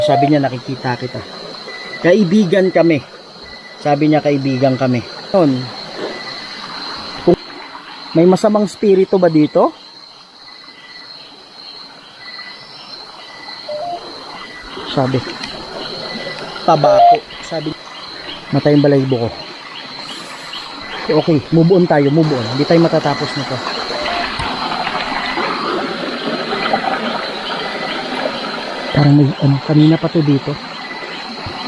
Sabi niya nakikita kita. Kaibigan kami. Sabi niya kaibigan kami. Noon, kung may masamang spirito ba dito? Sabi. Tabako. Sabi. Matay yung balahibo ko. Okay, move on tayo, move on. Hindi tayo matatapos nito. Parang may kanina pa to dito.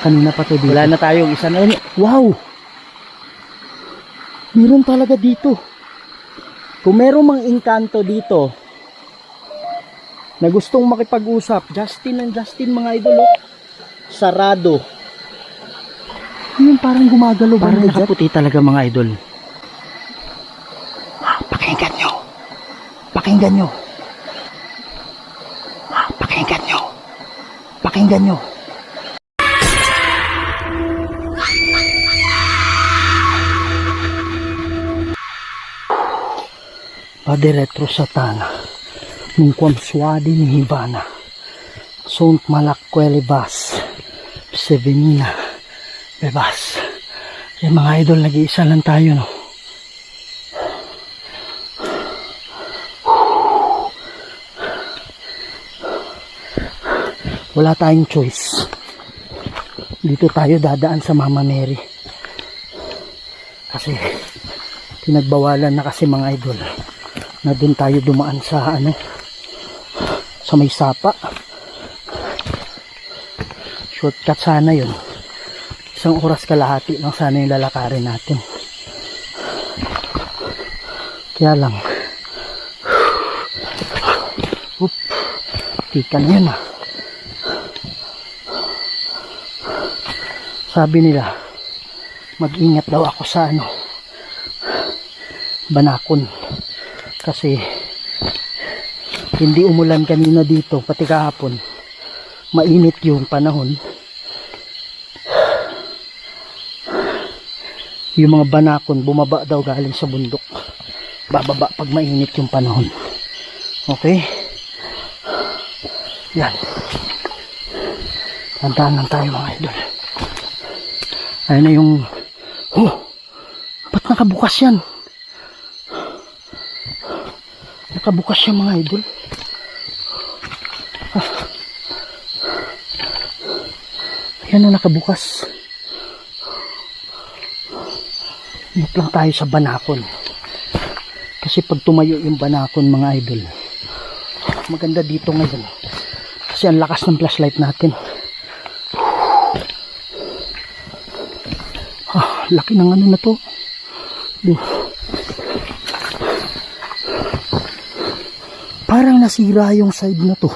Kanina pa to dito. Wala na tayong isa na. Wow! Meron talaga dito. Kung meron mang engkanto dito na gustong makipag-usap, Justin and Justin mga idol, oh. Sarado. Yung parang gumagalo. Parang nakaputi talaga mga idol. Pakinggan nyo. Pakinggan nyo. Pakinggan nyo. Pakinggan nyo. Padre retro satana, nunquam suadi ni Hibana, sunt malacquele bas, sevenina, bebas. Yung mga idol, nag-iisa lang tayo, no? Wala tayong choice. Dito tayo dadaan sa Mama Mary. Kasi, pinagbawalan na kasi mga idol na doon tayo dumaan sa sa may sapa. Shortcut sana yun. 1 oras kalahati lang sana yung lalakarin natin. Kaya lang tika na yun. Sabi nila mag-ingat daw ako sa Banakon. Kasi hindi umulan kanina dito, pati kahapon mainit yung panahon. Yung mga Banakon bumaba daw galing sa bundok, bababa pag mainit yung panahon. Okay, yan, tandaan lang tayo mga idol. Ayun na yung ba't nakabukas yan? Nakabukas siya mga idol. Ayan na, nakabukas. Ingat lang tayo sa Banakon. Kasi pag tumayo yung Banakon mga idol, maganda dito ngayon. Kasi ang lakas ng flashlight natin. Laki ng na to. Parang nasira yung side na to.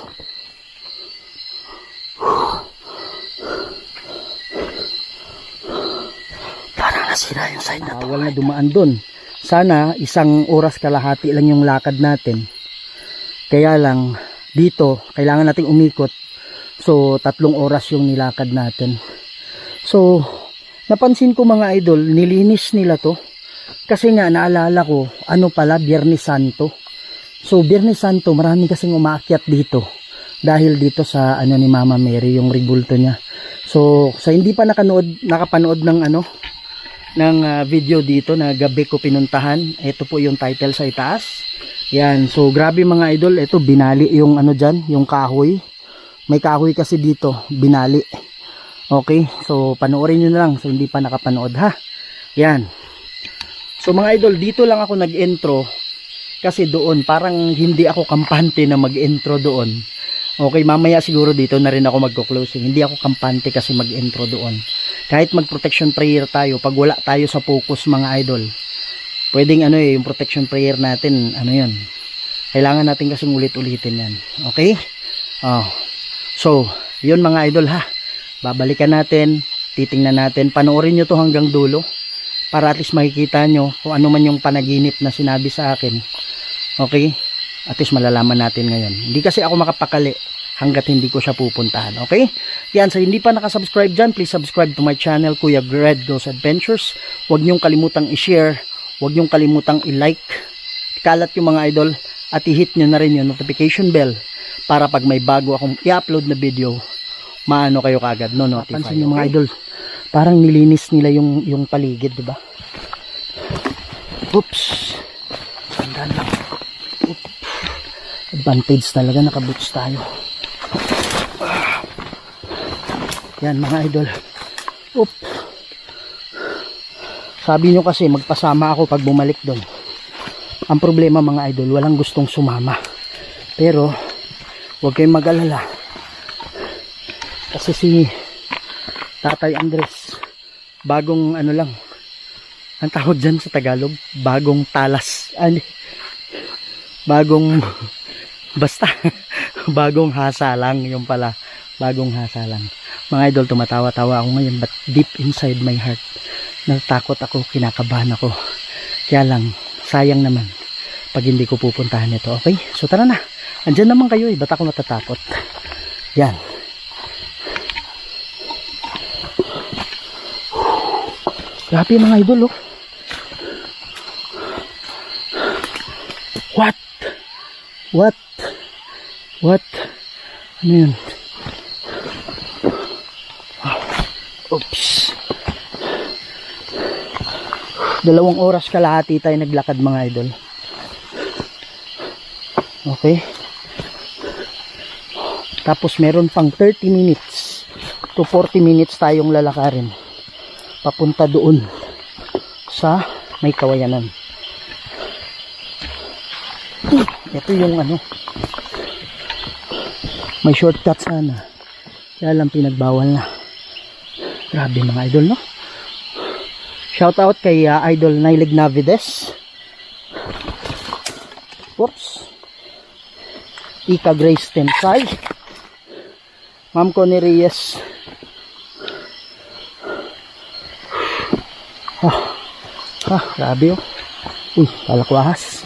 Parang nasira yung side na to. Bawal na dumaan dun. Sana 1 oras kalahati lang yung lakad natin. Kaya lang dito kailangan nating umikot. So 3 oras yung nilakad natin. So napansin ko mga idol, nilinis nila to. Kasi nga naalala ko, pala, Biyernes Santo. So Biyernes Santo, marami kasing umaakyat dito dahil dito sa ni Mama Mary, yung ribulto niya. So sa hindi pa nakapanood ng ng video dito na gabi ko pinuntahan, ito po yung title sa itaas. Yan, so grabe mga idol, ito binali yung diyan, yung kahoy. May kahoy kasi dito, binali. Okay, so panoorin niyo na lang so hindi pa nakapanood ha. Yan. So mga idol, dito lang ako nag-intro. Kasi doon, parang hindi ako kampante na mag-intro doon. Okay, mamaya siguro dito na rin ako magko-closing. Hindi ako kampante kasi mag-intro doon. Kahit mag-protection prayer tayo, pag wala tayo sa focus mga idol, pwedeng yung protection prayer natin, yun. Kailangan natin kasing ulit-ulitin yan. Okay? So, yun mga idol ha. Babalikan natin, titingnan natin, panoorin nyo to hanggang dulo. Para at least makikita nyo kung ano man yung panaginip na sinabi sa akin. Okay? At least malalaman natin ngayon. Hindi kasi ako makapakali hanggat hindi ko siya pupuntahan. Okay? Yan, sa hindi pa nakasubscribe dyan, please subscribe to my channel, Kuya Red Goes Adventures. Huwag nyong kalimutang i-share. Huwag nyong kalimutang i-like. Kalat yung mga idol. At i-hit nyo na rin yung notification bell para pag may bago akong i-upload na video, maano kayo kagad, no, notify. Pansin nyo mga idol, parang nilinis nila yung paligid, di ba? Oops. Sandaan lang. Oops. Advantage talaga, nakaboots tayo. Yan mga idol. Oops. Sabi nyo kasi magpasama ako pag bumalik doon. Ang problema mga idol, walang gustong sumama. Pero huwag kayong mag-alala. Kasi si Tatay Andres, bagong ano lang, ang tawag dyan sa Tagalog, bagong talas. Bagong, basta, bagong hasa lang, yung pala, bagong hasa lang. Mga idol, tumatawa-tawa ako ngayon, but deep inside my heart, natakot ako, kinakabahan ako. Kaya lang, sayang naman pag hindi ko pupuntahan ito. Okay? So tara na. Andyan naman kayo, ba't ako natatakot? Yan. Grabe mga idol, oh. What? Ano yun? Oops. 2 oras kalahati tayo naglakad mga idol. Okay. Tapos meron pang 30 minutes to 40 minutes tayong lalakarin papunta doon sa may kawayanan. Ito yung ano, may shortcut sana, kaya lang pinagbawal na. Grabe mga idol, no? Shout out kay Idol Nailig Navides. Whoops. Ika Grace Tensay, Ma'am Connie Reyes. Grabe, oh. Uy, palakwahas.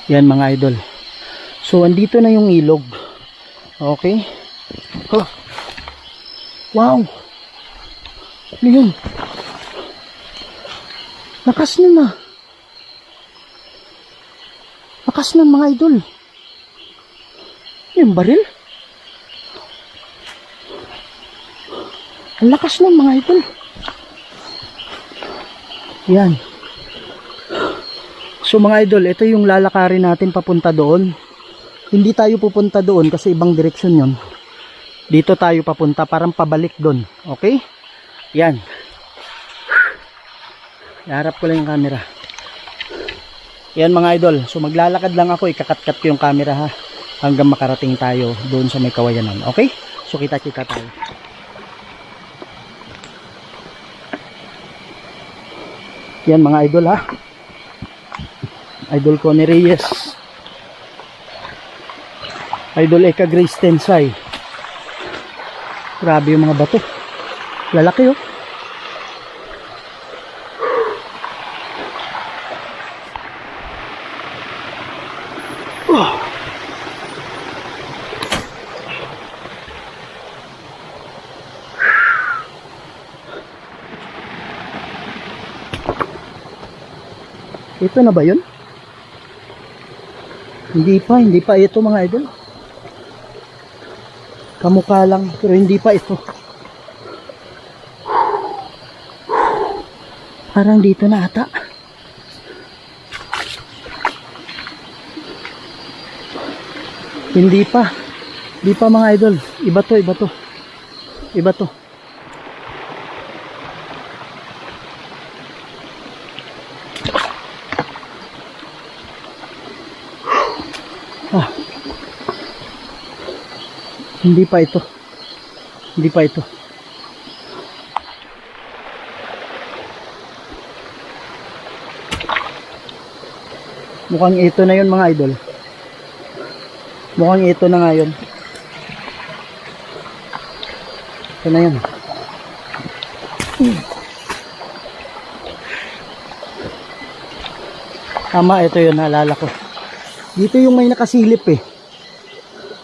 Yan mga idol. So andito na yung ilog. Okay. Wow. Ano yun? Lakas na. Lakas na mga idol. Yung baril. Ang lakas na mga idol. Yan. So mga idol, ito yung lalakarin natin papunta doon. Hindi tayo pupunta doon kasi ibang direksyon yon. Dito tayo papunta, parang pabalik doon. Okay? Yan. Iharap ko lang yung camera. Yan mga idol. So maglalakad lang ako, ikakat-kat ko yung camera ha. Hanggang makarating tayo doon sa may kawayanan. Okay? So kita-kita tayo. Yan mga idol ha. Idol Connie Reyes. Idol Eka Grace Tensay. Grabe yung mga bato. Lalaki oh. Ito na ba yun? Hindi pa ito mga idol. Kamukha lang, pero hindi pa ito. Parang dito na ata. Hindi pa mga idol. Iba to. Hindi pa ito. Mukhang ito na yun mga idol. Mukhang ito na nga yun. Ito na yun. Tama, ito yun, naalala ko. Dito yung may nakasilip eh.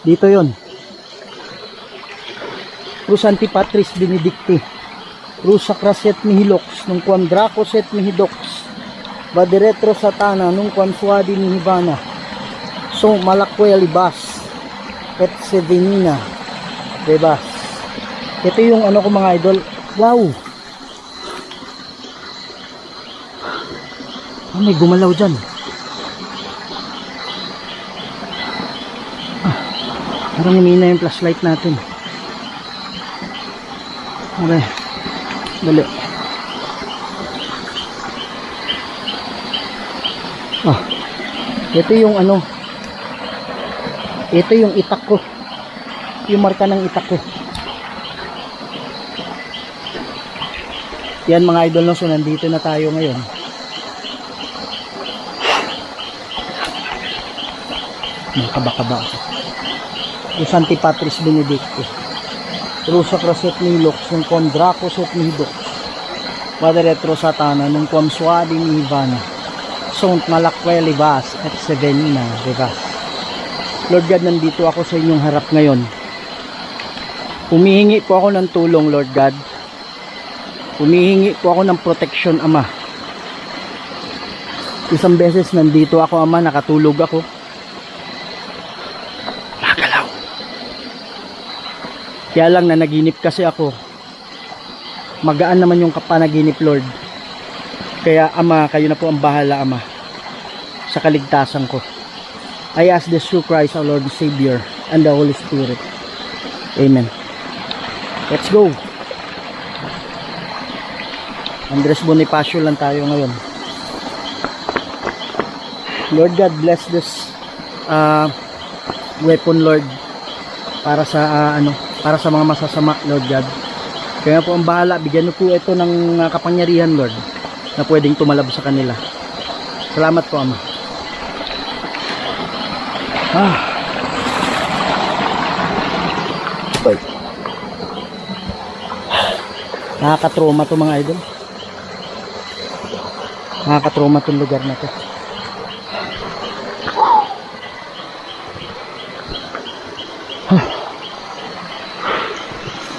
Dito yun. Cruz Antipatris Benedicti. Cruz Sacraset Mihilox. Nung Quam Dracoset Mihidox. Badiretro Satana. Nung Quam Suadi Mihibana. So Malakwel Ibas. Et Sevenina. Debas. Ito yung ano ko mga idol. Wow! Oh, may gumalaw dyan. Parang humina yung flashlight natin. Okay. Dali. Ito yung ano. Ito yung itak ko. Yung marka ng itak ko. Yan mga idol, no? So nandito na tayo ngayon. Kaba-kaba ako. Yung Santi Patris Benedicto. Rusa Croset Nilox, yung Condraco Set Nidox. Padre Retro Satana, nung Quamsuadi ni Ivana. Sont Malakwe Libas at Sevenina Rivas. Lord God, nandito ako sa inyong harap ngayon. Humihingi po ako ng tulong, Lord God. Humihingi po ako ng protection, Ama. Isang beses nandito ako, Ama, nakatulog ako. Nagalaw. Kaya lang nanaginip kasi ako. Magaan naman yung kapanaginip, Lord. Kaya, Ama, kayo na po ang bahala, Ama, sa kaligtasan ko. I ask this through Christ, our Lord and Savior, and the Holy Spirit. Amen. Let's go. Andres Bonifacio lang tayo ngayon. Lord God, bless this weapon, Lord, para sa para sa mga masasama, Lord God. Kaya po ang bahala, bigyan niyo po ito ng kapangyarihan, Lord, na pwedeng tumalab sa kanila. Salamat po, Ama. Nakaka-trauma to mga idol. Nakaka-trauma tong lugar na to.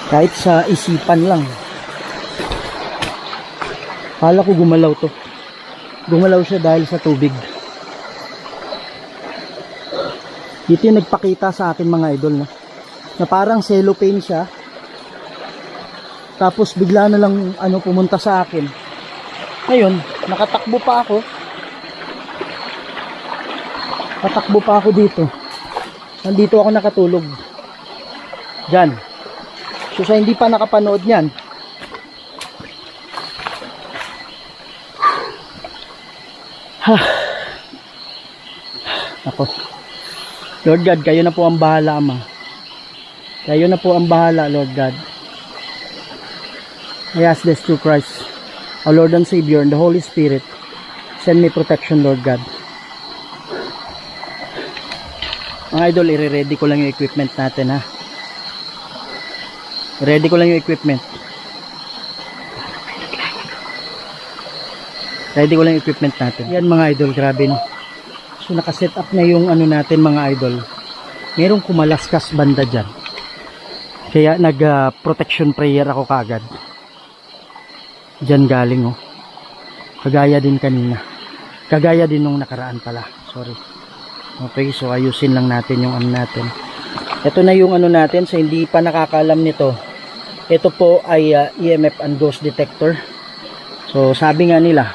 Kahit sa isipan lang. Kala ko gumalaw to. Gumalaw siya dahil sa tubig. Ito yung nagpakita sa akin mga idol, no? Na parang cellophane siya. Tapos bigla na lang pumunta sa akin. Ngayon, nakatakbo pa ako. Patakbo pa ako dito. Nandito ako nakatulog. Diyan. So sa hindi pa nakapanood niyan, ako. Lord God, kayo na po ang bahala, Ama. Kayo na po ang bahala, Lord God. I ask this through Christ, our Lord and Savior, and the Holy Spirit. Send me protection, Lord God. Mga idol, i-ready ko lang yung equipment natin, ha. Ready ko lang yung equipment. Ready ko lang yung equipment natin. Yan mga idol, grabe, no. So nakaset up na yung natin mga idol. Merong kumalaskas banda dyan. Kaya nag-protection prayer ako kaagad. Dyan galing, oh. Kagaya din kanina. Kagaya din nung nakaraan pala. Sorry. Okay, so ayusin lang natin yung natin. Ito na yung natin. So hindi pa nakakalam nito. Ito po ay EMF and ghost detector. So sabi nga nila,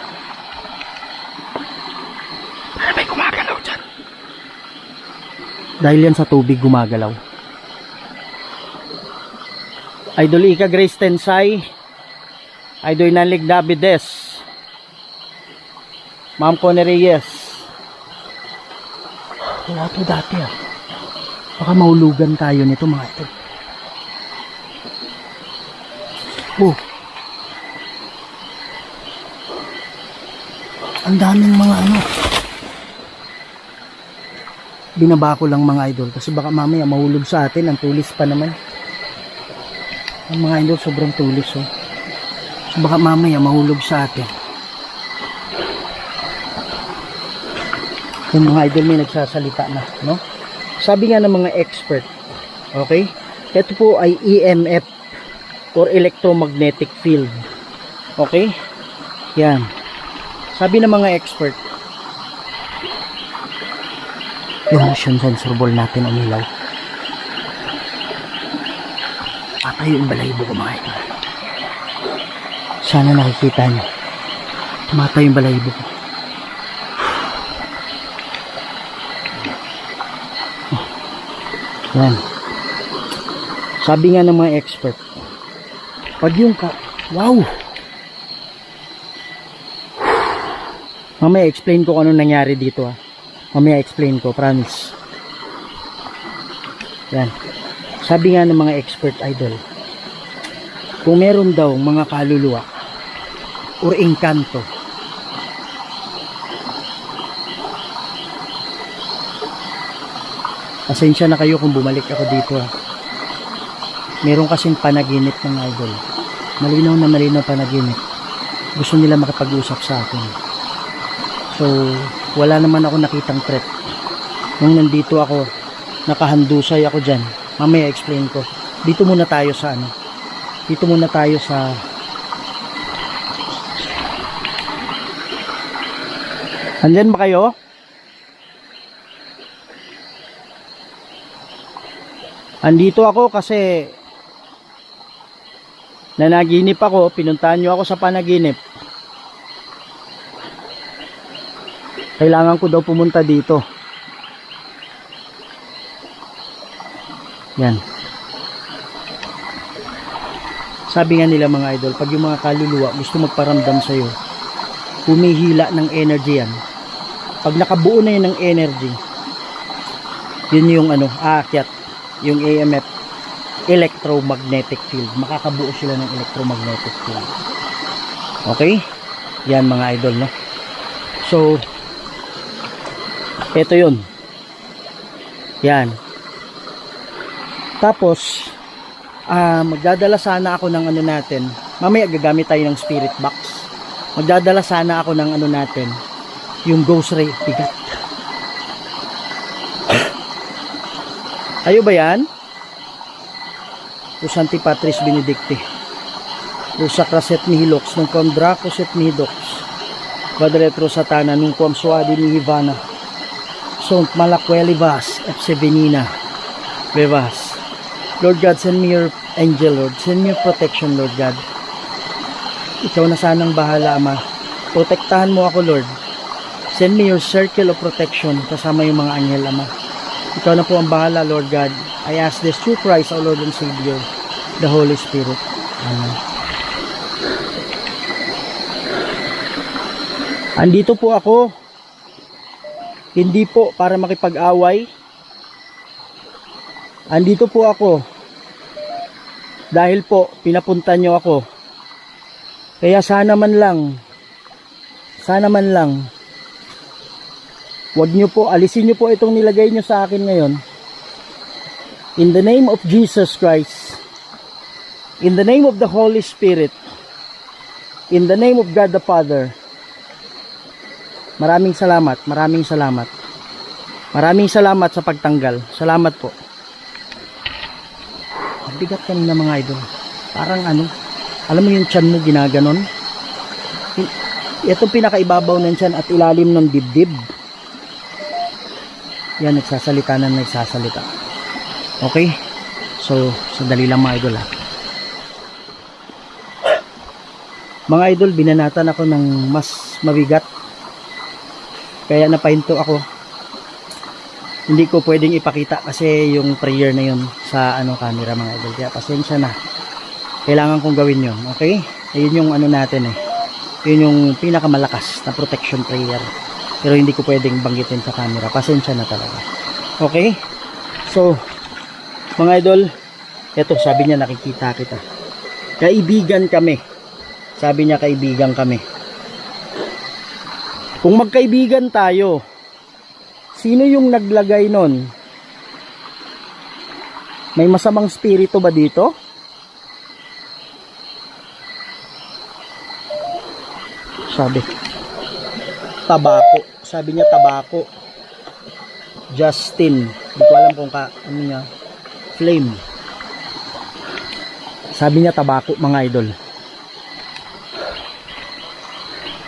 may gumagalaw dyan. Dahil yan sa tubig gumagalaw. Idol Ika Grace Tensay, Idol Nanlig Davides, Ma'am Connie Reyes. Wala to dati, ah. Baka mahulugan tayo nito mga ito. Oh. Ang daming mga binaba ko lang mga idol kasi baka mamaya mahulog sa atin. Ang tulis pa naman. Ang mga idol sobrang tulis, oh. So baka mamaya mahulog sa atin. Yung mga idol may nagsasalita na, no? Sabi nga ng mga expert, okay? Ito po ay EMF or electromagnetic field. Okay? Yan. Sabi ng mga expert, yung motion sensor ball natin umilaw. Tumatayo yung balahibo ko mga idol. Sana nakikita nyo. Tumatayo yung balahibo ko. Yan. Sabi nga ng mga expert, pag yung wow! Mamaya explain ko kung ano nangyari dito ha. Mamaya explain ko, promise. Yan. Sabi nga ng mga expert idol, kung meron daw mga kaluluwa or engkanto, pasensya na kayo kung bumalik ako dito ha. Meron kasing panaginip ng idol. Malinaw na malinaw panaginip. Gusto nila makipag-usap sa akin. So, wala naman ako nakitang threat. Nung nandito ako, nakahandusay ako dyan. Mamaya explain ko. Dito muna tayo sa ano. Dito muna tayo sa andyan ba kayo? Andito ako kasi nanaginip ako, pinuntahan nyo ako sa panaginip. Kailangan ko daw pumunta dito. Yan. Sabi nga nila mga idol, pag yung mga kaluluwa gusto magparamdam sa'yo, humihila ng energy yan. Pag nakabuo na yun ng energy, yun yung ano, aakyat, yung EMF, electromagnetic field. Makakabuo sila ng electromagnetic field. Okay? Yan mga idol, no? So, ito yun. Yan. Tapos, magdadala sana ako ng ano natin. Mamaya gagamit tayo ng spirit box. Magdadala sana ako ng ano natin, yung ghost ray bigat. Ayo ba yan? O Santi Patris Benedicti. O Sacraset Nihilox nung quam Dracoset Nihidox. Quadretro Satana nung quam Suadi Nihivana. Sont Malaquelivas Epsevenina Bevas. Lord God, send me your angel, Lord. Send me your protection, Lord God. Ikaw na sanang bahala, Ama. Protektahan mo ako, Lord. Send me your circle of protection kasama yung mga anghel, Ama. Ikaw na po ang bahala, Lord God. I ask this through Christ, our Lord and Savior, the Holy Spirit. Amen. Andito po ako. Hindi po para makipag-away. Andito po ako dahil po pinapunta nyo ako. Kaya sana man lang wag nyo po, alisin nyo po itong nilagay nyo sa akin ngayon. In the name of Jesus Christ, in the name of the Holy Spirit, in the name of God the Father, maraming salamat sa pagtanggal. Salamat po. Ang bigat kanina mga idol. Parang ano, alam mo yung tiyan mo ginaganon? Itong pinakaibabaw ng tiyan at ilalim ng dibdib. Yan, nagsasalita. Okay? So, sandali lang mga idol ha. Mga idol, binanatan ako ng mas mabigat. Kaya napahinto ako. Hindi ko pwedeng ipakita kasi yung prayer na yun sa camera mga idol. Kaya pasensya na. Kailangan kong gawin yun. Okay? Ayun yung ano natin eh. Yun yung pinakamalakas na protection prayer. Pero hindi ko pwedeng banggitin sa camera. Pasensya na talaga. Okay? So, mga idol, eto sabi niya nakikita kita. Kaibigan kami. Sabi niya kaibigan kami. Kung magkaibigan tayo, sino yung naglagay nun? May masamang spirito ba dito? Sabi niya tabako. Justin, hindi ko alam kung ano niya, flame. Sabi niya tabako mga idol.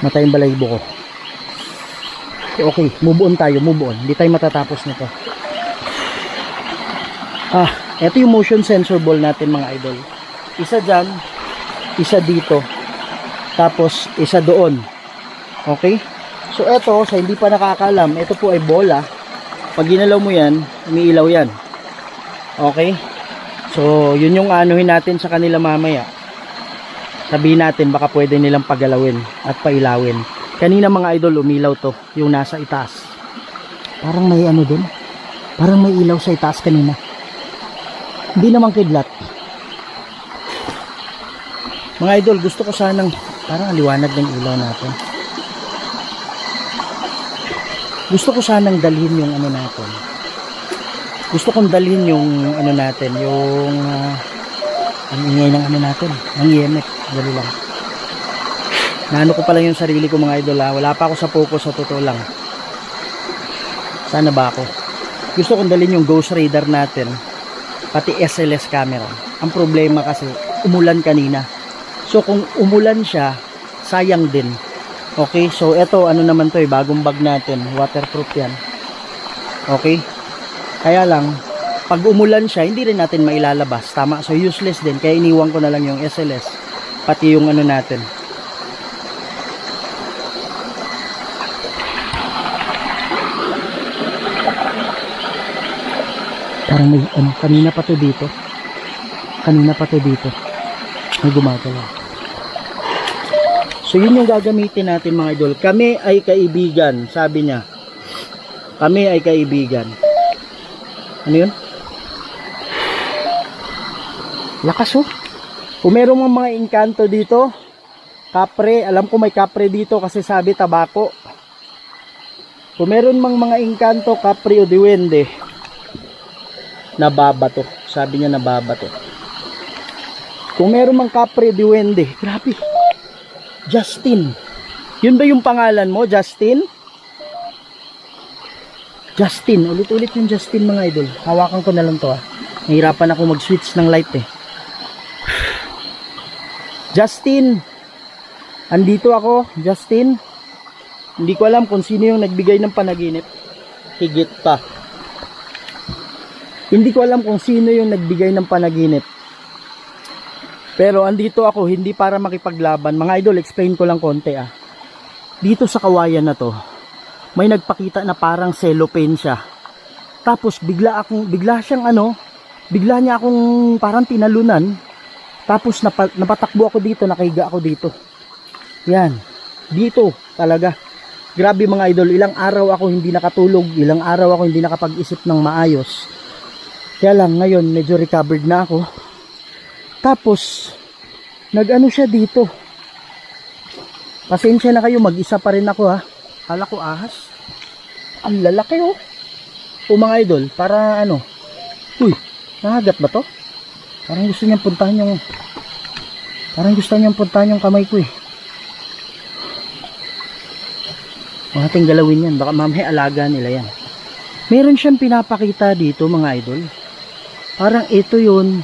Matay yung balahibo ko. Okay, move on tayo, hindi tayo matatapos nito. Ito yung motion sensor ball natin mga idol. isa dyan, isa dito, tapos isa doon. Okay? So eto, sa hindi pa nakakaalam, ito po ay bola. Pag ginalaw mo yan, umiilaw yan. Okay? So yun yung anuhin natin sa kanila mamaya. Sabihin natin baka pwede nilang pagalawin at pailawin. Kanina mga idol, umilaw to, yung nasa itaas. Parang may ano dun, parang may ilaw sa itaas kanina. Hindi naman kidlat. Mga idol, gusto ko sanang parang liwanag ng ilaw natin. Gusto ko sanang dalhin yung ano natin. Gusto kong dalhin yung ano natin, yung ang ingay ng ano natin, ng EMF. Dali lang. Naano ko pa lang yung sarili ko mga idol ha. Wala pa ako sa focus, sa totoo lang. Sana ba ako? Gusto kong dalhin yung Ghost Radar natin, pati SLS camera. Ang problema kasi, umulan kanina. So kung umulan siya, sayang din. Okay, so eto ano naman to bagong bag natin, waterproof yan. Okay, kaya lang pag umulan siya, hindi rin natin mailalabas. Tama, so useless din. Kaya iniwan ko na lang yung SLS, pati yung ano natin. Parang may ano, kanina pa to dito. Kanina pa to dito. May gumagalaw. So yun yung gagamitin natin mga idol. Kami ay kaibigan, sabi niya. Kami ay kaibigan. Ano yun? Lakas oh. Kung meron mga engkanto dito, kapre, alam ko may kapre dito kasi sabi tabako. Kung meron mga engkanto, kapre o diwende, nababato. Sabi niya nababato. Kung meron mang kapre o diwende, grabe. Justin. Yun ba yung pangalan mo, Justin? Justin. Ulit-ulit yung Justin mga idol. Hawakan ko na lang to ah. Nahirapan ako mag-switch ng light eh. Justin. Andito ako, Justin. Hindi ko alam kung sino yung nagbigay ng panaginip. Higit pa. Hindi ko alam kung sino yung nagbigay ng panaginip. Pero andito ako hindi para makipaglaban. Mga idol, explain ko lang konti ah. Dito sa kawayan na to, may nagpakita na parang cellophane siya. Tapos bigla siyang ano, bigla niya akong parang tinalunan. Tapos napatakbo ako dito, nakahiga ako dito. Yan, dito talaga. Grabe mga idol, ilang araw ako hindi nakatulog, ilang araw ako hindi nakapag-isip ng maayos. Kaya lang ngayon medyo recovered na ako. Tapos nag-ano siya dito. Pasensya na kayo, mag-isa pa rin ako ha. Kala ko ahas. Ang lalaki oh. O mga idol, para ano? Uy, nahagat ba to? Parang gusto niyang puntahan yung kamay ko eh. Huwag natin galawin yan, baka mamaya alaga nila yan. Meron siyang pinapakita dito mga idol. Parang ito yun.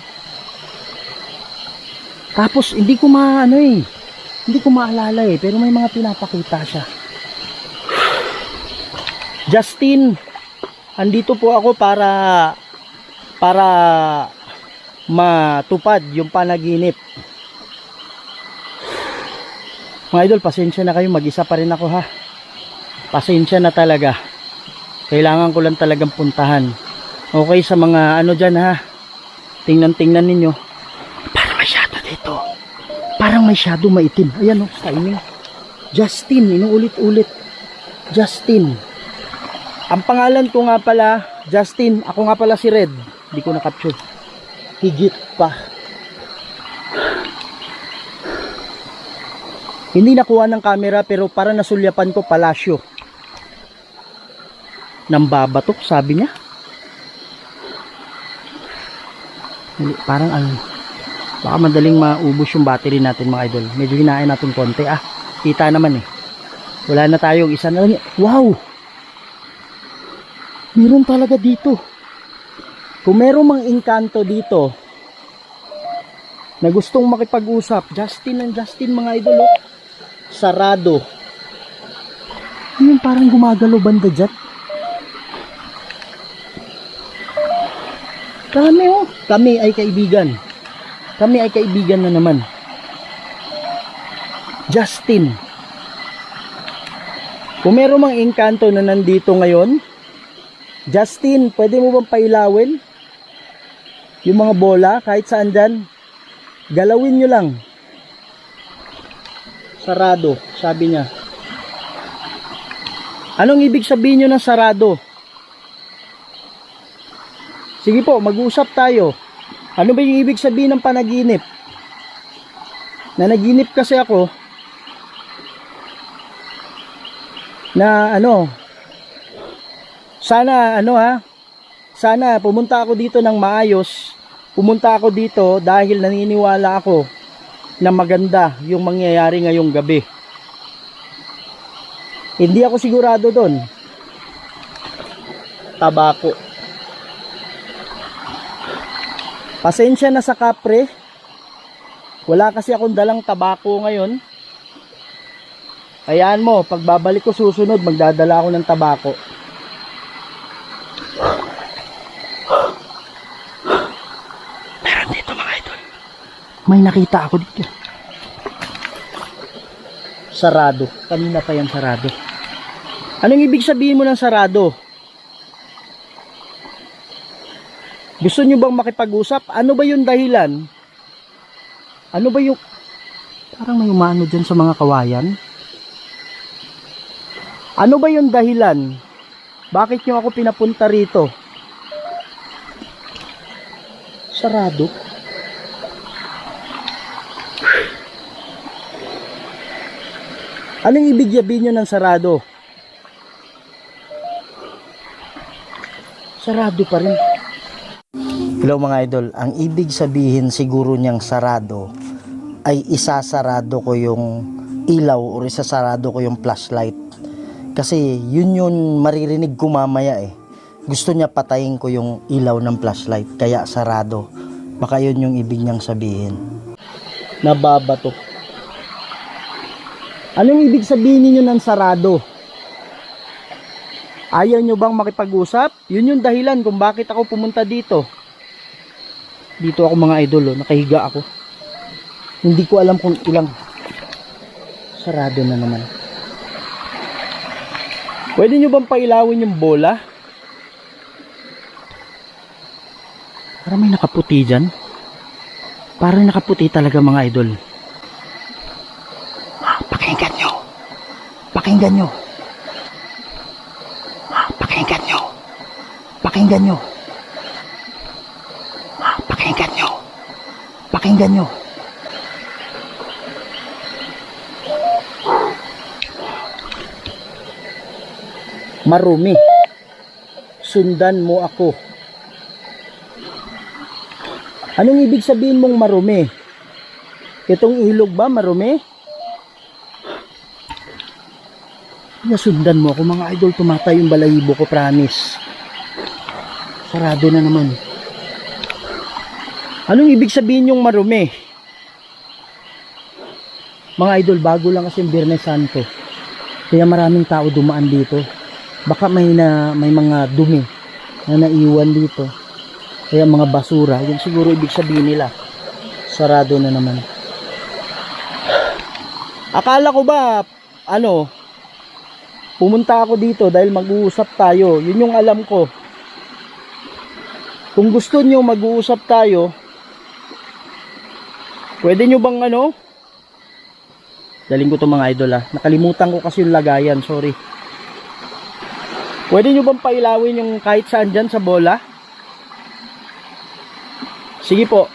Tapos hindi ko hindi ko maalala eh, pero may mga pinapakita siya. Justin, andito po ako para matupad yung panaginip. Mga idol, pasensya na kayo, mag-isa pa rin ako ha. Pasensya na talaga. Kailangan ko lang talagang puntahan. Okay, sa mga ano dyan ha, tingnan ninyo. Parang may shadow dito. Parang may shadow maitim. Ayan o, timing. Justin, inuulit-ulit. Justin. Ang pangalan ko nga pala, Justin. Ako nga pala si Red. Hindi ko na-capture. Higit pa. Hindi nakuha ng camera pero para nasulyapan ko palasyo. Nambabatok, sabi niya. Parang baka madaling maubos yung battery natin mga idol. Medyo hinain natin konti ah. Kita naman eh. Wala na tayong isa na lang. Wow! Meron talaga dito. Kung meron mang engkanto dito na gustong makipag-usap, Justin mga idol oh. Sarado. Yung parang gumagalaw banda dyan. Kami oh. Kami ay kaibigan. Kami ay kaibigan na naman. Justin, kung meron mang engkanto na nandito ngayon, Justin, pwede mo bang pailawin yung mga bola kahit saan dyan? Galawin nyo lang. Sarado, sabi niya. Anong ibig sabihin nyo ng sarado? Sige po, mag-uusap tayo. Ano ba yung ibig sabihin ng panaginip? Nanaginip kasi ako na sana pumunta ako dito ng maayos. Pumunta ako dito dahil naniniwala ako na maganda yung mangyayari ngayong gabi. Hindi ako sigurado doon. Tabako. Pasensya na sa kapre. Wala kasi akong dalang tabako ngayon. Hayaan mo, pagbabalik ko susunod, magdadala ako ng tabako. Meron dito mga idol. May nakita ako dito. Sarado. Kanina pa yan sarado. Anong ibig sabihin mo ng sarado? Gusto nyo bang makipag-usap? Ano ba yung dahilan? Ano ba yung... Parang may umano dyan sa mga kawayan. Ano ba yung dahilan? Bakit nyo ako pinapunta rito? Sarado. Anong ibig sabihin nyo ng sarado? Sarado pa rin. Hello mga idol, ang ibig sabihin siguro niyang sarado ay isasarado ko yung ilaw o isasarado ko yung flashlight. Kasi yun maririnig ko mamaya eh. Gusto niya patayin ko yung ilaw ng flashlight, kaya sarado. Baka yun yung ibig niyang sabihin. Nababato. Anong ibig sabihin niyo ng sarado? Ayaw nyo bang makipag-usap? Yun yung dahilan kung bakit ako pumunta dito. Dito ako mga idol, nakahiga ako. Hindi ko alam kung ilang. Sarado na naman. Pwede nyo bang pailawin yung bola? Parang may nakaputi dyan. Parang nakaputi talaga mga idol. Pakinggan nyo. Pakinggan nyo. Pakinggan nyo. Pakinggan nyo. Pakinggan nyo. Pakinggan nyo. Marumi. Sundan mo ako. Anong ibig sabihin mong marumi? Itong ilog ba marumi? Nasundan mo ako mga idol, tumatay yung balahibo ko, promise. Sarado na naman. Anong ibig sabihin yung marumi? Mga idol, bago lang kasi yung Biyernes Santo. Kaya maraming tao dumaan dito. Baka may mga dumi na naiwan dito. Kaya mga basura, yun siguro ibig sabihin nila. Sarado na naman. Akala ko ba, pumunta ako dito dahil mag-uusap tayo. Yun yung alam ko. Kung gusto nyo mag-uusap tayo, pwede nyo bang daling ko to mga idol nakalimutan ko kasi yung lagayan, sorry. Pwede nyo bang pailawin yung kahit saan dyan sa bola? Sige po.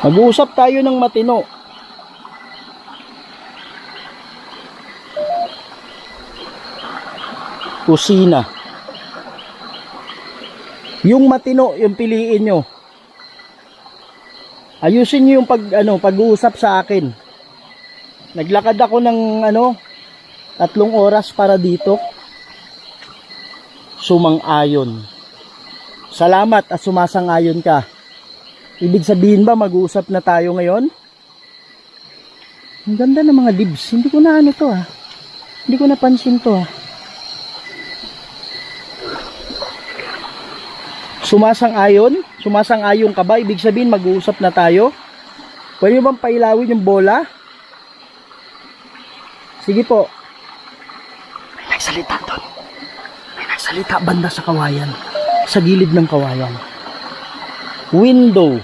Mag-uusap tayo ng matino. Kusina. Yung matino, yung piliin nyo. Ayusin nyo yung pag-uusap sa akin. Naglakad ako ng 3 oras para dito. Sumang-ayon. Salamat at sumasang-ayon ka. Ibig sabihin ba mag-uusap na tayo ngayon? Ang ganda ng mga leaves. Hindi ko na to Hindi ko napansin to Sumasang-ayon ka ba? Ibig sabihin mag-uusap na tayo. Pwede mo bang pailawin yung bola? Sige po. May nagsalita doon. May nagsalita banda sa kawayan. Sa gilid ng kawayan. Window.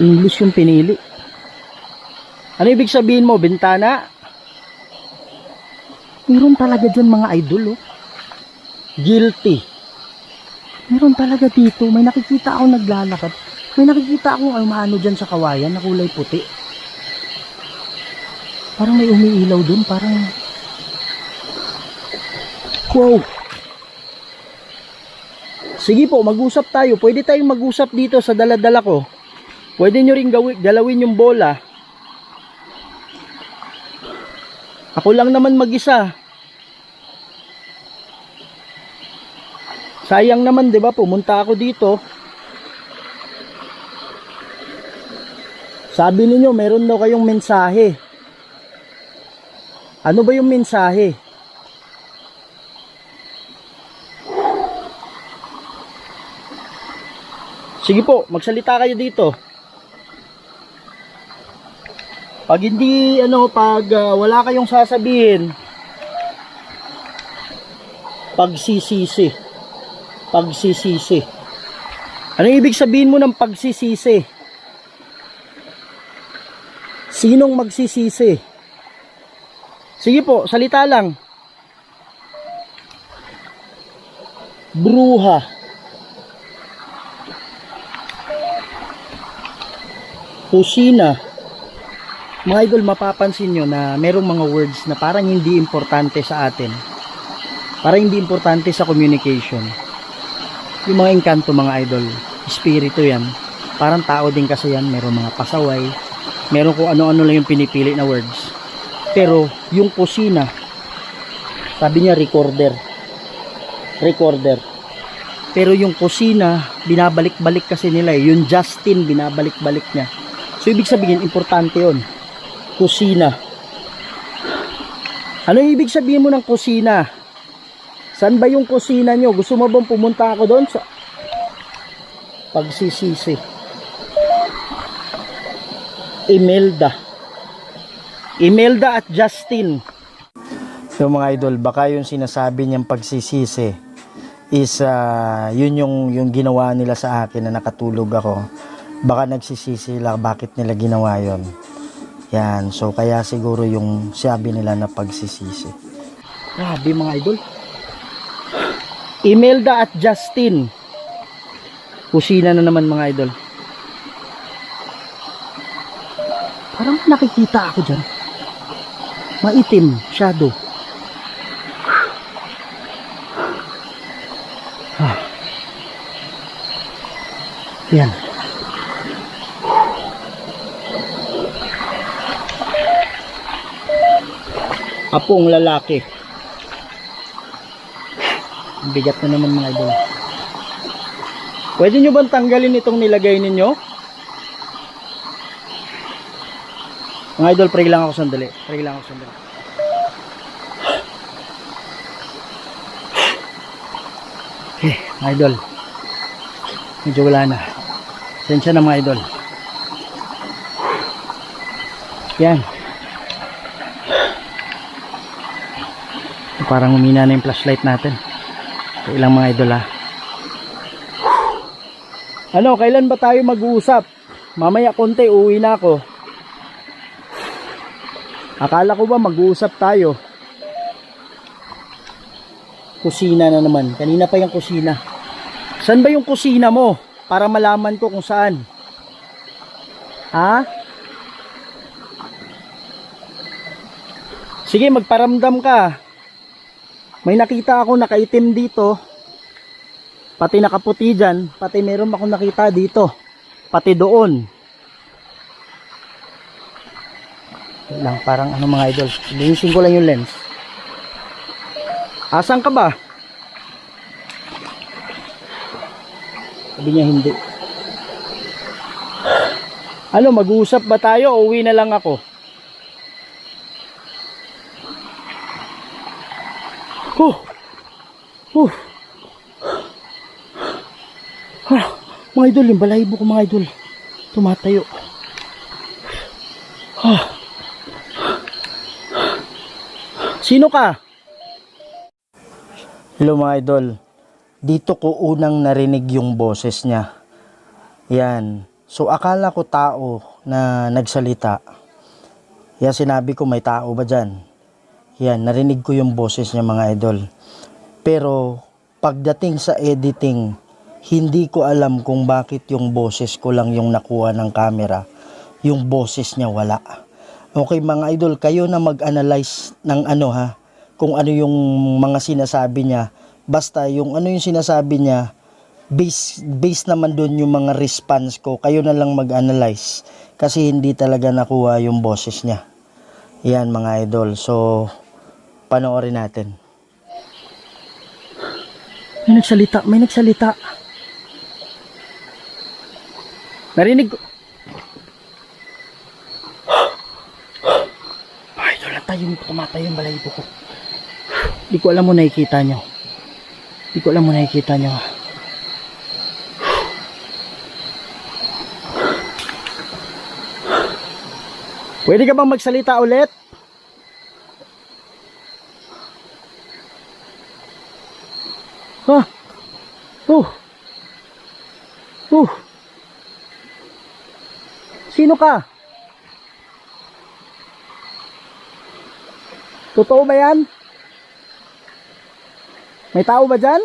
English yung pinili. Ano ibig sabihin mo? Bintana? Meron talaga dyan mga idol, oh. Guilty. Meron talaga dito. May nakikita ako naglalakad. May nakikita ako ano dyan sa kawayan na kulay puti. Parang may umiilaw dun. Parang... Wow. Sige po, mag-usap tayo. Pwede tayong mag-usap dito sa dala-dala ko. Pwede nyo rin galawin yung bola. Ako lang naman mag-isa. Sayang naman, 'di ba? Pumunta ako dito. Sabi niyo meron daw kayong mensahe. Ano ba yung mensahe? Sige po, magsalita kayo dito. Pag hindi, wala kayong sasabihin, pagsisisi. Pagsisisi. Ano ibig sabihin mo ng pagsisisi? Sinong magsisisi? Sige po, salita lang. Bruha. Kusina. Mga idol, mapapansin nyo na merong mga words na parang hindi importante sa atin. Parang hindi importante sa communication. Yung mga engkanto, mga idol, espiritu yan. Parang tao din kasi yan. Merong mga pasaway. Meron kung ano-ano lang yung pinipili na words. Pero yung kusina, sabi niya recorder. Recorder. Pero yung kusina, binabalik-balik kasi nila eh. Yung Justin, binabalik-balik niya. So ibig sabihin, importante yon. Kusina. Ano ibig sabihin mo ng kusina? Saan ba yung kusina nyo? Gusto mo bang pumunta ako doon? Sa pagsisisi. Imelda at Justin. So mga idol, baka yung sinasabi niyang pagsisisi is yun yung ginawa nila sa akin na nakatulog ako. Baka nagsisisi sila bakit nila ginawa yon. Yan, so kaya siguro yung sabi nila na pagsisisi. Grabe mga idol. Imelda at Justin. Kusina na naman mga idol. Parang nakikita ako dyan. Maitim, shadow. Yan. Apong lalaki. Bigat na naman mga idol. Pwede nyo bang tanggalin itong nilagay ninyo? Mga idol, pray lang ako sandali. Pray lang ako sandali. Okay, mga idol. Medyo wala na. Sensya na mga idol. Yan. Parang umina na yung flashlight natin. Ito ilang mga idol ha. Ano, kailan ba tayo mag-uusap? Mamaya konti, uwi na ako. Akala ko ba mag-uusap tayo? Kusina na naman. Kanina pa yung kusina. Saan ba yung kusina mo? Para malaman ko kung saan. Ha? Sige, magparamdam ka. May nakita ako nakaitim dito. Pati nakaputi dyan. Pati meron akong nakita dito. Pati doon. Lang, parang ano mga idol. Linisin ko lang yung lens. Asan ka ba? Sabi niya hindi. Ano, mag-uusap ba tayo o uwi na lang ako? Mga idol, yung balahibo ko mga idol. Tumatayo. Sino ka? Hello mga idol. Dito ko unang narinig yung boses niya. Yan. So akala ko tao na nagsalita. Yan, sinabi ko may tao ba dyan? Yan, narinig ko yung boses niya mga idol. Pero pagdating sa editing, hindi ko alam kung bakit yung boses ko lang yung nakuha ng camera. Yung boses niya wala. Okay mga idol, kayo na mag-analyze ng ano ha, kung ano yung mga sinasabi niya. Basta yung ano yung sinasabi niya, based naman doon yung mga response ko. Kayo na lang mag-analyze kasi hindi talaga nakuha yung boses niya. Yan mga idol. So panoorin natin. May nagsalita, may nagsalita. Narinig ko. Mga idol, tumatay yung balahibo ko. Hindi ko alam mo nakikita nyo. Hindi ko alam mo nakikita nyo. Pwede ka bang magsalita ulit? Ha? Sino ka? Totoo ba yan? May tao ba dyan?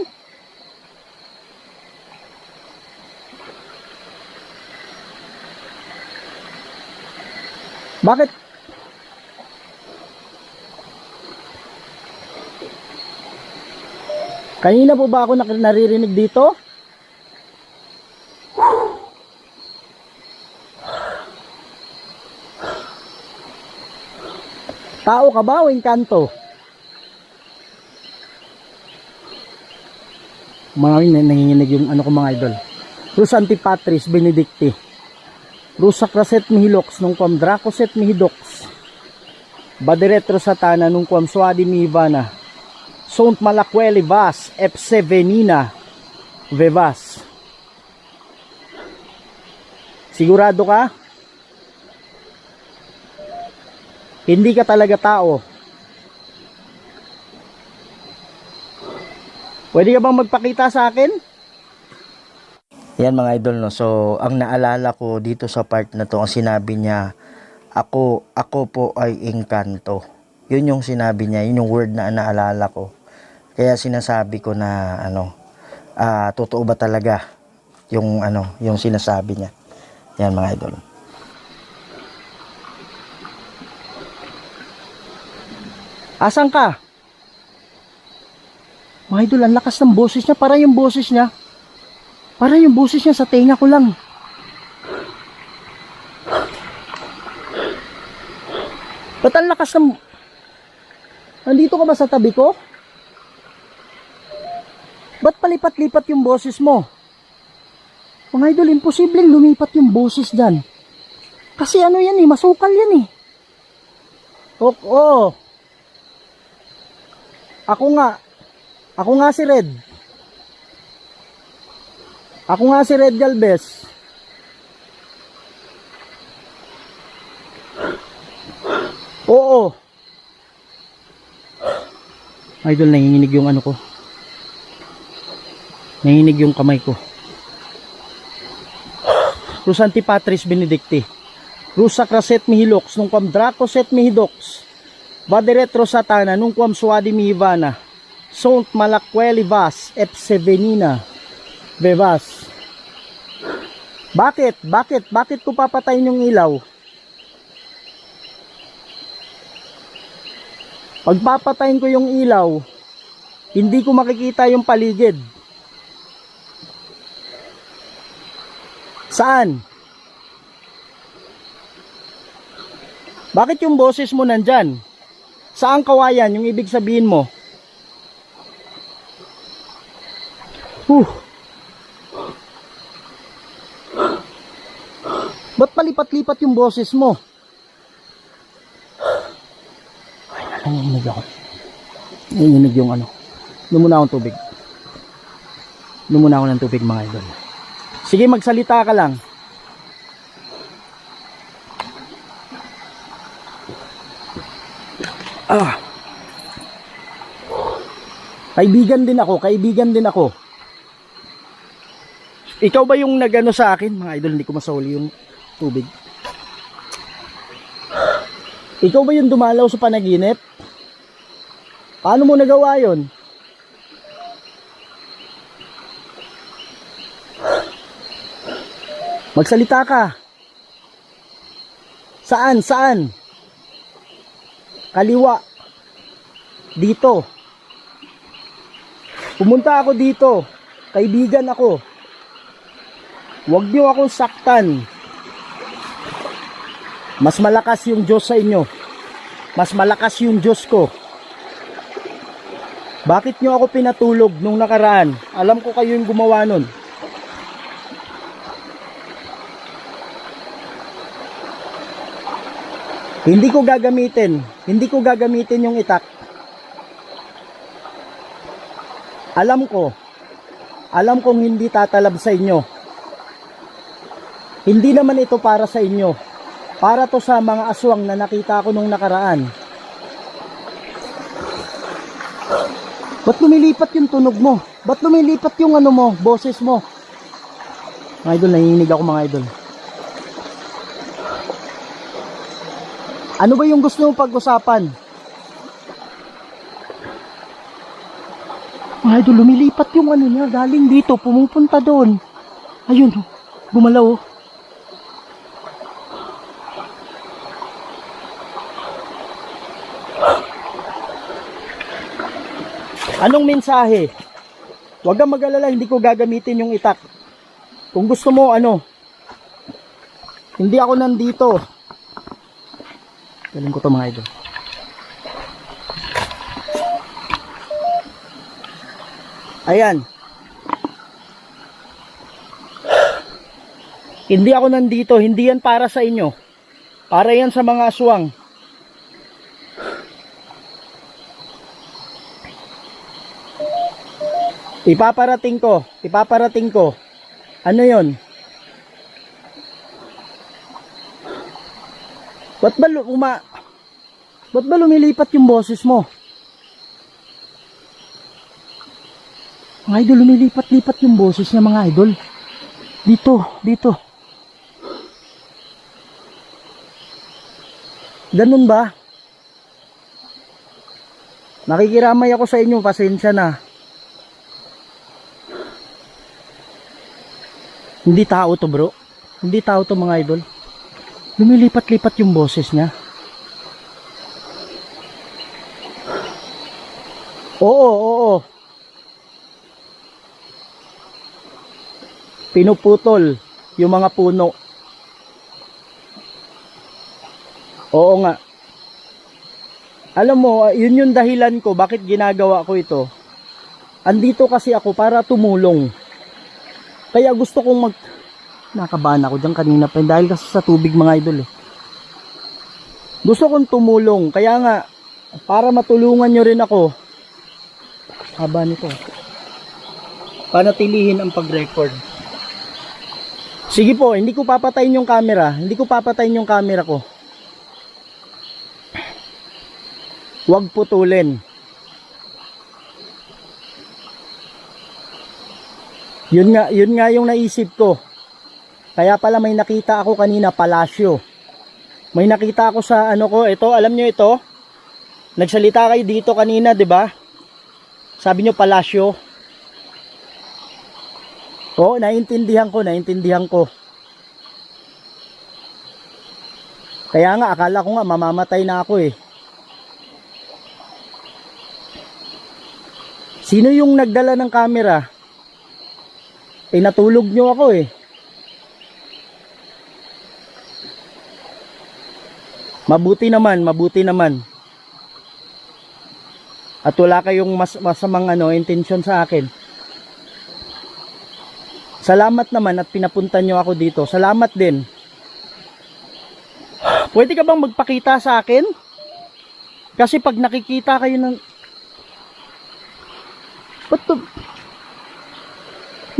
Bakit? Kanina po ba ako naririnig dito? Tao ka ba o engkanto? Maraming nanginginig yung ano ko mga idol. Rus Antipatris Benedicti. Rusa Craset Mihilox nung kwam Dracoset Mihidox. Baderetro Satana nung kwam Swadi Mihivana. Sont Malakweli Vas Epsevenina Vevas. Sigurado ka? Hindi ka talaga tao. Pwede ka bang magpakita sa akin? Yan mga idol no. So ang naalala ko dito sa part na to, ang sinabi niya, ako po ay engkanto. Yun yung sinabi niya, yun yung word na naalala ko. Kaya sinasabi ko na totoo ba talaga yung yung sinasabi niya. Yan mga idol. Asan ka? Mga idol, ang lakas ng boses niya. Para yung boses niya sa tenga ko lang. Ba't ang lakas ng... Nandito ka ba sa tabi ko? Ba't palipat-lipat yung boses mo? Mga idol, imposibleng lumipat yung boses dyan. Kasi ano yan masukal yan Oo. Ako nga si Red. Ako nga si Red Galvez. Oo. Idol, nanginginig yung ano ko. Nanginginig yung kamay ko. Rus Antipatris Benedicti. Rusa Craset Mihilox nung kwam Dracoset Mihidox. Baderetro Satana nung kwam Swadi Mihivana. Sont Malakweli Vas Epsevenina Vevas. Bakit ko papatayin yung ilaw? Pag papatayin ko yung ilaw, hindi ko makikita yung paligid. Saan? Bakit yung boses mo nandyan? Saan kawayan yung ibig sabihin mo? Ba't palipat-lipat yung boses mo? Ay, nanginginig ako. Nanginginig yung ano. Inom muna akong tubig. Inom muna ako ng tubig mga idol. Sige, magsalita ka lang. Kaibigan din ako. Ikaw ba yung nagano sa akin? Mga idol, hindi ko masahuli yung tubig. Ikaw ba yung dumalaw sa panaginip? Paano mo nagawa yun? Magsalita ka. Saan? Kaliwa. Dito. Pumunta ako dito. Kaibigan ako. Huwag niyo akong saktan. Mas malakas yung Diyos sa inyo. Mas malakas yung Diyos ko. Bakit niyo ako pinatulog nung nakaraan? Alam ko kayo yung gumawa nun. Hindi ko gagamitin yung itak. Alam kong hindi tatalab sa inyo. Hindi naman ito para sa inyo. Para to sa mga aswang na nakita ko nung nakaraan. Ba't lumilipat yung tunog mo? Ba't lumilipat yung ano mo, boses mo? Mga idol, nanginginig ako mga idol. Ano ba yung gusto mong pag-usapan? Mga idol, lumilipat yung ano niya, galing dito, pumupunta doon. Ayun, gumalaw. Anong mensahe? Huwag kang mag-alala, hindi ko gagamitin yung itak. Kung gusto mo, hindi ako nandito. Galing ko to mga idol. Ayan. Hindi ako nandito. Hindi yan para sa inyo. Para yan sa mga aswang. Ipaparating ko. Ano yon? Ba't ba lumilipat yung boses mo? Mga idol, lumilipat-lipat yung boses niya mga idol. Dito. Ganun ba? Nakikiramay ako sa inyo, pasensya na. Hindi tao to bro. Hindi tao to mga idol. Lumilipat-lipat yung boses niya. Oo. Pinuputol yung mga puno. Oo nga. Alam mo, yun yung dahilan ko bakit ginagawa ko ito. Andito kasi ako para tumulong. Kaya gusto kong nakabahan ako dyan kanina pa dahil kasi sa tubig mga idol eh. Gusto kong tumulong, kaya nga para matulungan nyo rin ako. Haba nito. Panatilihin ang pag-record. Sige po, hindi ko papatayin yung camera ko. Huwag putulin. Yun nga yung naisip ko. Kaya pala may nakita ako kanina, palasyo. May nakita ako sa ito, alam nyo ito? Nagsalita kayo dito kanina, 'di ba? Sabi nyo palasyo. Oo, naintindihan ko. Kaya nga, akala ko nga mamamatay na ako eh. Sino yung nagdala ng camera? Pinatulog nyo ako eh. Mabuti naman. At wala kayong masamang intensyon sa akin. Salamat naman at pinapunta nyo ako dito. Salamat din. Pwede ka bang magpakita sa akin? Kasi pag nakikita kayo ng...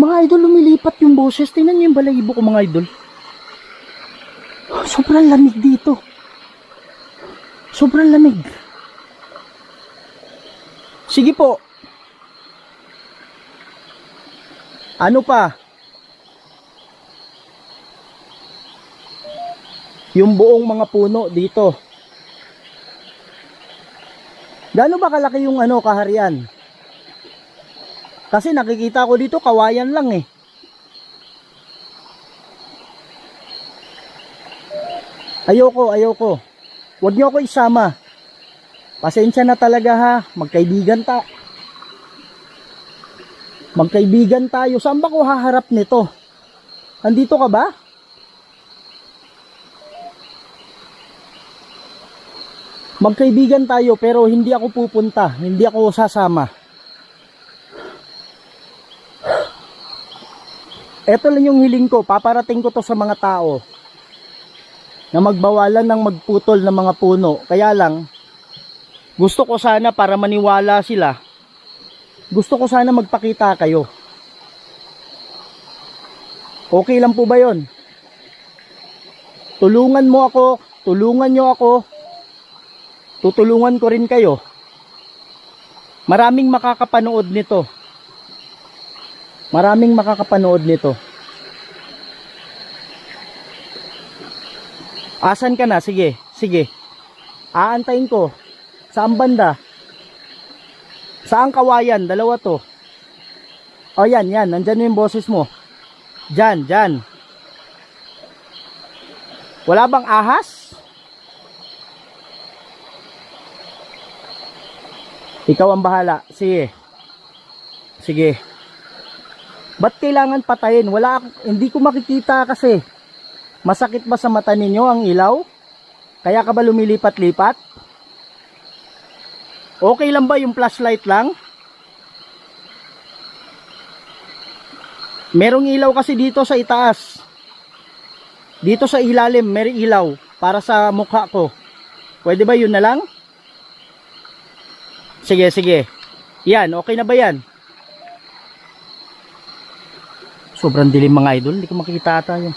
Mga idol, lumilipat yung boses. Tingnan niyo yung balahibo ko, mga idol. Sobrang lamig dito. Sobrang lamig. Sige po. Ano pa? Yung buong mga puno dito. Gaano ba kalaki yung kaharian? Kasi nakikita ko dito kawayan lang eh. Ayoko. Huwag niyo ako isama. Pasensya na talaga ha. Magkaibigan tayo. Saan ba ko haharap nito? Andito ka ba? Magkaibigan tayo pero hindi ako pupunta. Hindi ako sasama. Ito lang yung hiling ko. Paparating ko to sa mga tao na magbawalan ng magputol ng mga puno. Kaya lang, gusto ko sana para maniwala sila, gusto ko sana magpakita kayo. Okay lang po ba yon? Tulungan mo ako, tulungan nyo ako, tutulungan ko rin kayo. Maraming makakapanood nito. Maraming makakapanood nito. Asan ka na? Sige. Aantayin ko. Saan banda? Saan kawayan? Dalawa to. O yan. Nandyan yung boses mo. Dyan. Wala bang ahas? Ikaw ang bahala. Sige. Ba't kailangan patayin? Hindi ko makikita kasi. Masakit ba sa mata ninyo ang ilaw? Kaya ka ba lumilipat-lipat? Okay lang ba yung flashlight lang? Merong ilaw kasi dito sa itaas. Dito sa ilalim, may ilaw para sa mukha ko. Pwede ba yun na lang? Sige. Yan, okay na ba yan? Sobrang dilim mga idol, hindi ko makikita ata yun.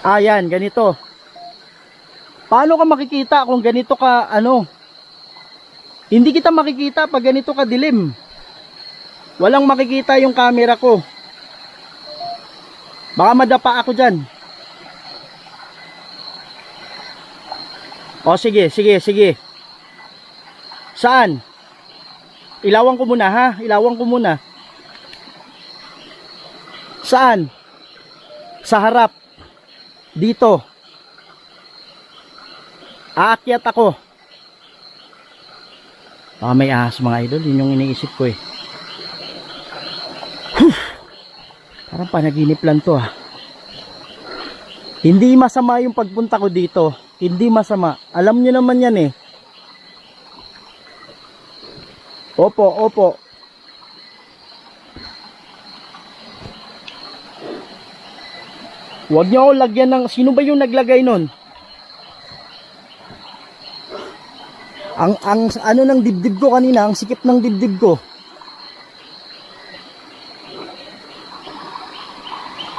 Yan, ganito. Paano ka makikita kung ganito ka, Hindi kita makikita pag ganito ka dilim. Walang makikita yung camera ko. Baka madapa ako dyan. O sige. Saan? Ilawan ko muna ha. Saan? Sa harap. Dito. Aakyat ako. May ahas mga idol. Yun yung iniisip ko eh. Parang panaginip lang to ah. Hindi masama yung pagpunta ko dito. Hindi masama. Alam nyo naman yan eh. Opo. Huwag niyo ako lagyan ng... Sino ba yung naglagay nun? Ang ng dibdib ko kanina, ang sikip ng dibdib ko.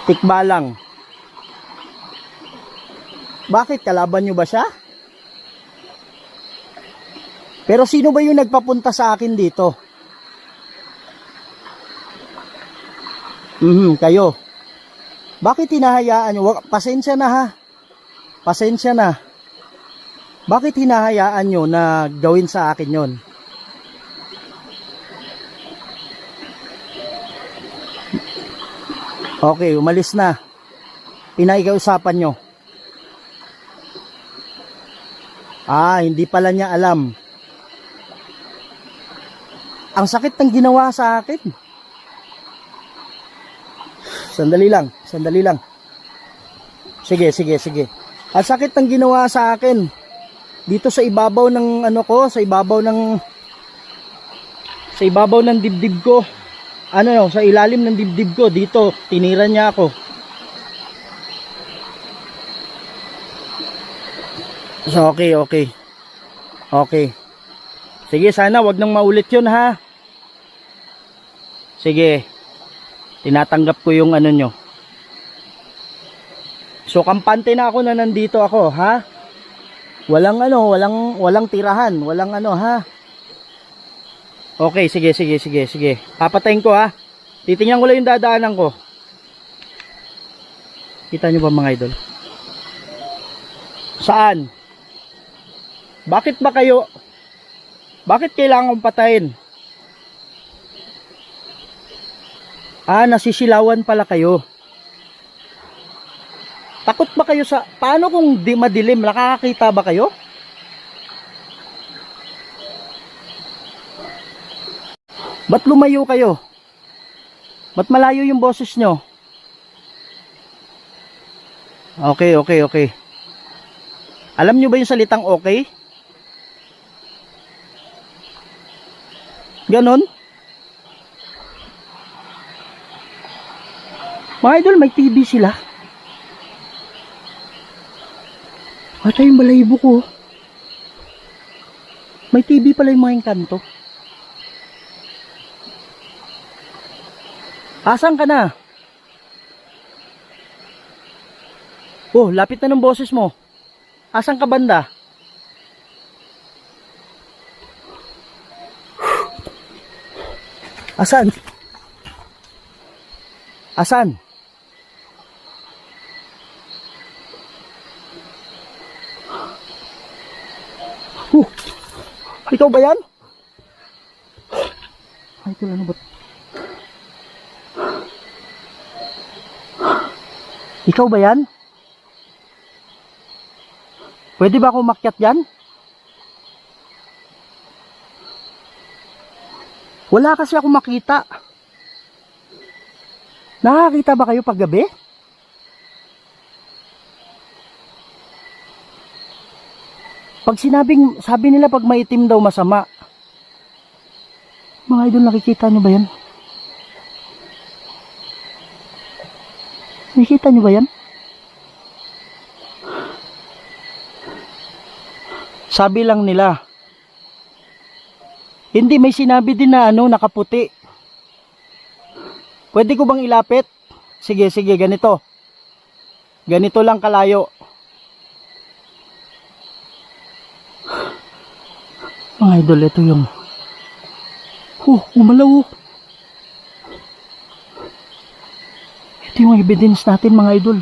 Tikba lang. Bakit? Kalaban nyo ba siya? Pero sino ba yung nagpapunta sa akin dito? Kayo. Bakit hinahayaan nyo? Pasensya na ha. Bakit hinahayaan nyo na gawin sa akin yon? Okay, umalis na. Pinaikiusapan nyo. Hindi pala niya alam. Ang sakit ng ginawa sa akin. Sandali lang. Sige. Ang sakit ng ginawa sa akin. Dito sa ibabaw ng sa ibabaw ng dibdib ko. Sa ilalim ng dibdib ko. Dito, tinira niya ako. So, okay. Sige, sana wag nang maulit yun ha. Sige. Tinatanggap ko yung ano nyo. So kampante na ako na nandito ako, ha? Walang ano, walang tirahan, walang ano, ha? Okay, sige. Papatayin ko, ha? Titingnan ko lang yung dadaanan ko. Kita nyo ba mga idol? Saan? Bakit kailangan kong patayin? Nasisilawan pala kayo. Takot ba kayo sa... Paano kung di madilim? Nakakakita ba kayo? Ba't lumayo kayo? Ba't malayo yung boses nyo? Okay. Alam nyo ba yung salitang okay? Ganon? Mga idol, may TV sila. Ata yung balahibo ko. May TV pala yung mga Engkanto. Asan ka na? Oh, lapit na ng boses mo. Asan ka banda? Asan? Ikaw ba yan? Ay, ito ano ba? Ikaw ba yan? Pwede ba ako umakyat dyan? Wala kasi ako makita. Nakakita ba kayo pag gabi? Pag sabi nila pag maitim daw masama. Mga idol, nakikita nyo ba yan? Nakikita nyo ba yan? Sabi lang nila. Hindi, may sinabi din na nakaputi. Pwede ko bang ilapit? Sige, ganito. Ganito lang kalayo. Mga idol, ito yung umalaw. Ito yung evidence natin mga idol.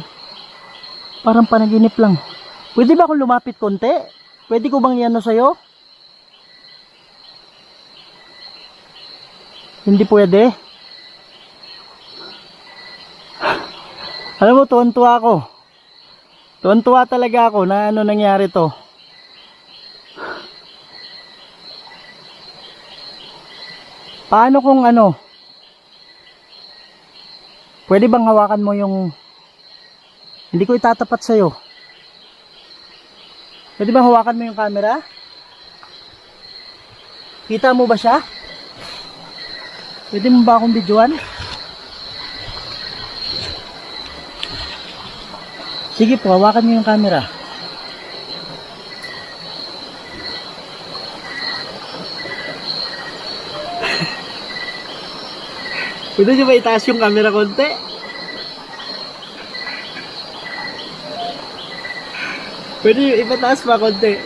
Parang panaginip lang. Pwede ba akong lumapit konti? Pwede ko bang iano sa'yo? Hindi pwede. Alam mo, tuwan-tuwa ako. Tuwan-tuwa talaga ako na nangyari to. Paano kung pwede bang hawakan mo yung... Hindi ko itatapat sa'yo. Pwede bang hawakan mo yung camera? Kita mo ba siya? Pwede mo ba akong videoan? Sige po, hawakan mo yung camera. Pwede nyo ba itaas yung camera konti? Pwede nyo ipataas pa konti.